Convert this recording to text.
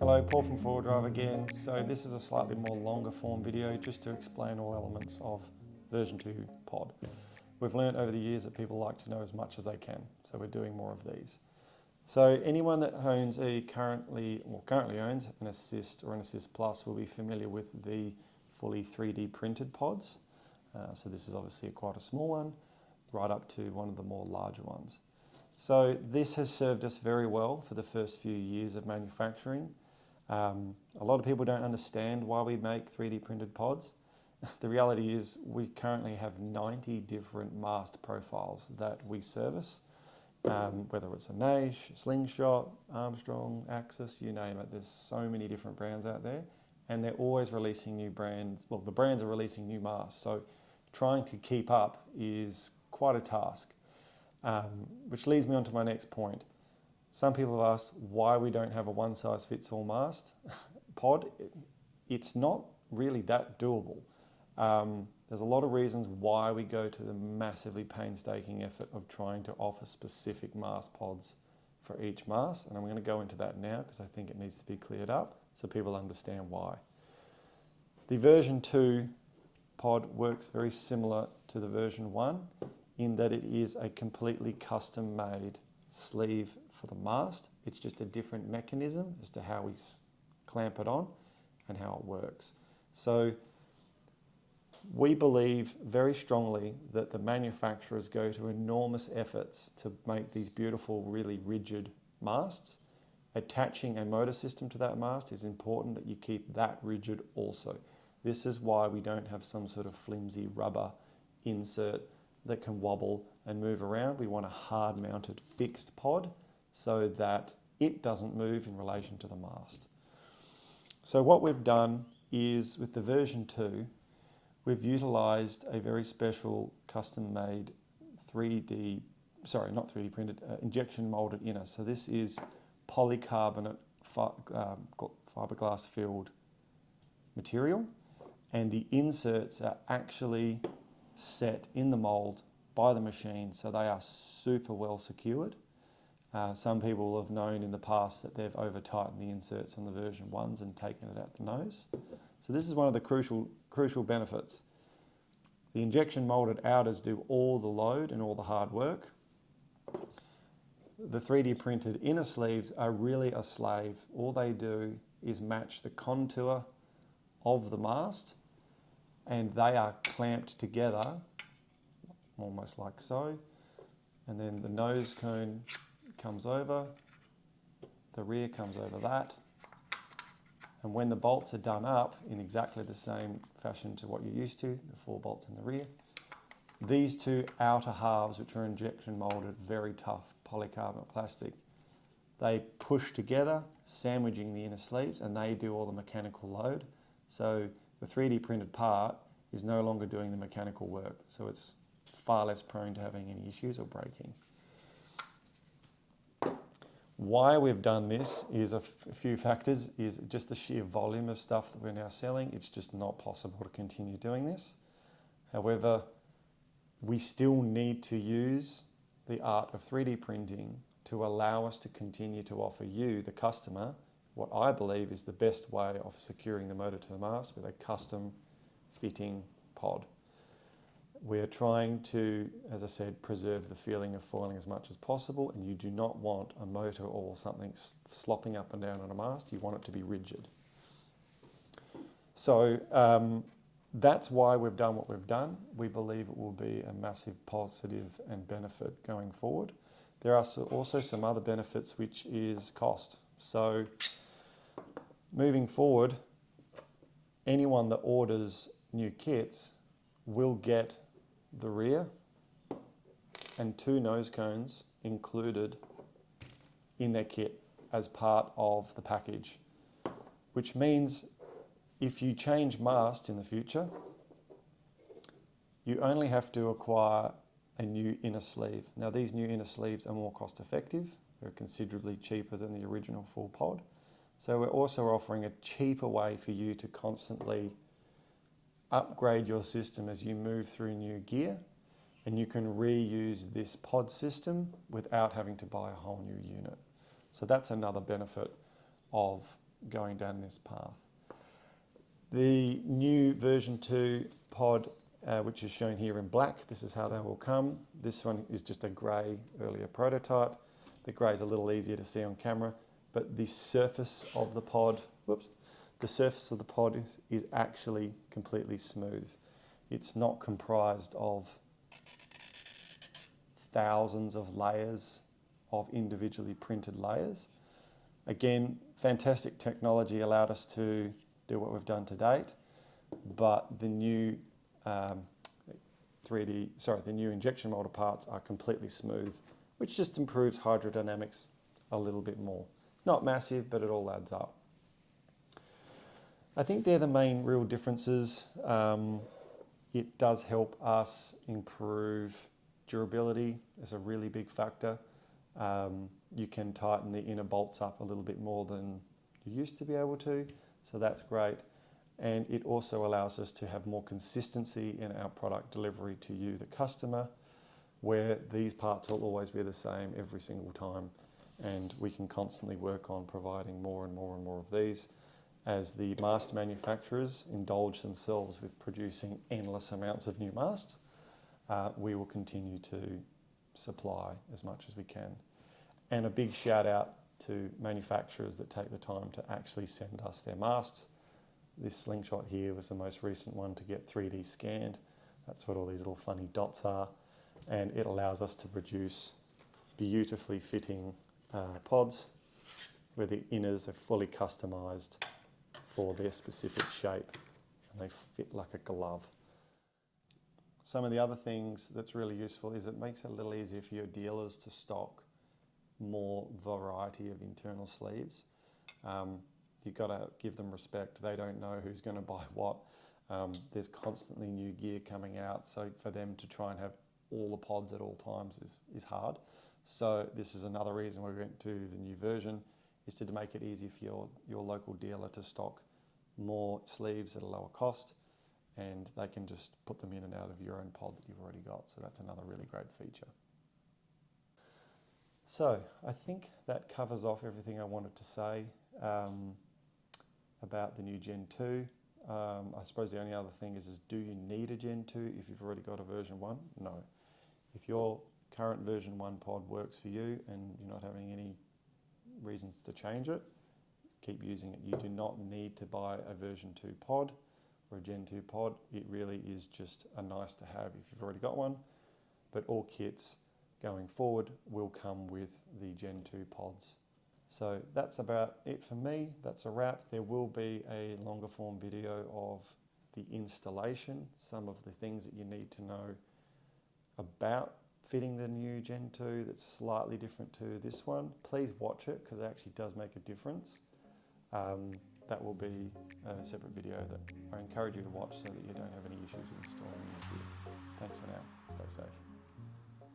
Hello, Paul from Four Drive again. So this is a slightly more longer form video just to explain all elements of version 2 pod. We've learned over the years that people like to know as much as they can, so we're doing more of these. So anyone that owns currently owns an Assist or an Assist Plus will be familiar with the fully 3D printed pods. So this is obviously quite a small one, right up to one of the more larger ones. So this has served us very well for the first few years of manufacturing. A lot of people don't understand why we make 3D printed pods. The reality is we currently have 90 different mast profiles that we service, whether it's a Naish, Slingshot, Armstrong, Axis, you name it. There's so many different brands out there, and they're always releasing new brands. Well, the brands are releasing new masks, so trying to keep up is quite a task, which leads me on to my next point. Some people have asked why we don't have a one-size-fits-all mast pod. It's not really that doable. There's a lot of reasons why we go to the massively painstaking effort of trying to offer specific mast pods for each mast, and I'm going to go into that now because I think it needs to be cleared up so people understand why. The version 2 pod works very similar to the version 1 in that it is a completely custom-made sleeve for the mast. It's just a different mechanism as to how we clamp it on and how it works. So we believe very strongly that the manufacturers go to enormous efforts to make these beautiful, really rigid masts. Attaching a motor system to that mast is important that you keep that rigid also. This is why we don't have some sort of flimsy rubber insert that can wobble and move around. We want a hard mounted fixed pod so that it doesn't move in relation to the mast. So what we've done is with the version 2, we've utilized a very special custom made injection molded inner. So this is polycarbonate fiberglass filled material, and the inserts are actually set in the mold by the machine, so they are super well secured. Some people have known in the past that they've over tightened the inserts on the version 1s and taken it out the nose. So this is one of the crucial benefits. The injection molded outers do all the load and all the hard work. The 3D printed inner sleeves are really a slave. All they do is match the contour of the mast, and they are clamped together almost like so, and then the nose cone comes over, the rear comes over that, and when the bolts are done up in exactly the same fashion to what you're used to, the 4 bolts in the rear, these two outer halves, which are injection molded, very tough polycarbonate plastic, they push together, sandwiching the inner sleeves, and they do all the mechanical load. So the 3D printed part is no longer doing the mechanical work, so it's far less prone to having any issues or breaking. Why we've done this is a few factors, is just the sheer volume of stuff that we're now selling. It's just not possible to continue doing this. However, we still need to use the art of 3D printing to allow us to continue to offer you, the customer, what I believe is the best way of securing the motor to the mast with a custom fitting pod. We're trying to, as I said, preserve the feeling of foiling as much as possible, and you do not want a motor or something slopping up and down on a mast. You want it to be rigid. So that's why we've done what we've done. We believe it will be a massive positive and benefit going forward. There are also some other benefits, which is cost. So moving forward, anyone that orders new kits will get the rear and 2 nose cones included in their kit as part of the package, which means if you change mast in the future, you only have to acquire a new inner sleeve. Now these new inner sleeves are more cost effective. They're considerably cheaper than the original full pod. So we're also offering a cheaper way for you to constantly upgrade your system as you move through new gear, and you can reuse this pod system without having to buy a whole new unit. So that's another benefit of going down this path. The new version 2 pod, which is shown here in black, this is how they will come. This one is just a grey earlier prototype. The grey is a little easier to see on camera, but the surface of the pod, is actually completely smooth. It's not comprised of thousands of layers of individually printed layers. Again, fantastic technology allowed us to do what we've done to date, but the new the new injection molded parts are completely smooth, which just improves hydrodynamics a little bit more. Not massive, but it all adds up. I think they're the main real differences. It does help us improve durability. It's a really big factor. You can tighten the inner bolts up a little bit more than you used to be able to, so that's great. And it also allows us to have more consistency in our product delivery to you, the customer, where these parts will always be the same every single time, and we can constantly work on providing more and more and more of these. As the mast manufacturers indulge themselves with producing endless amounts of new masts, we will continue to supply as much as we can. And a big shout out to manufacturers that take the time to actually send us their masts. This slingshot here was the most recent one to get 3D scanned. That's what all these little funny dots are. And it allows us to produce beautifully fitting pods where the inners are fully customized for their specific shape, and they fit like a glove. Some of the other things that's really useful is it makes it a little easier for your dealers to stock more variety of internal sleeves. You've got to give them respect. They don't know who's going to buy what. There's constantly new gear coming out, so for them to try and have all the pods at all times is hard. So this is another reason we went to the new version, is to make it easy for your local dealer to stock more sleeves at a lower cost, and they can just put them in and out of your own pod that you've already got. So that's another really great feature. So I think that covers off everything I wanted to say about the new Gen 2. I suppose the only other thing is do you need a Gen 2 if you've already got a version 1? No. If your current version 1 pod works for you and you're not having any reasons to change it, keep using it. You do not need to buy a version 2 pod or a Gen 2 pod. It really is just a nice to have if you've already got one, but all kits going forward will come with the Gen 2 pods. So that's about it for me. That's a wrap. There will be a longer form video of the installation, some of the things that you need to know about fitting the new Gen 2 that's slightly different to this one. Please watch it because it actually does make a difference. That will be a separate video that I encourage you to watch so that you don't have any issues with installing the gear. Thanks for now. Stay safe.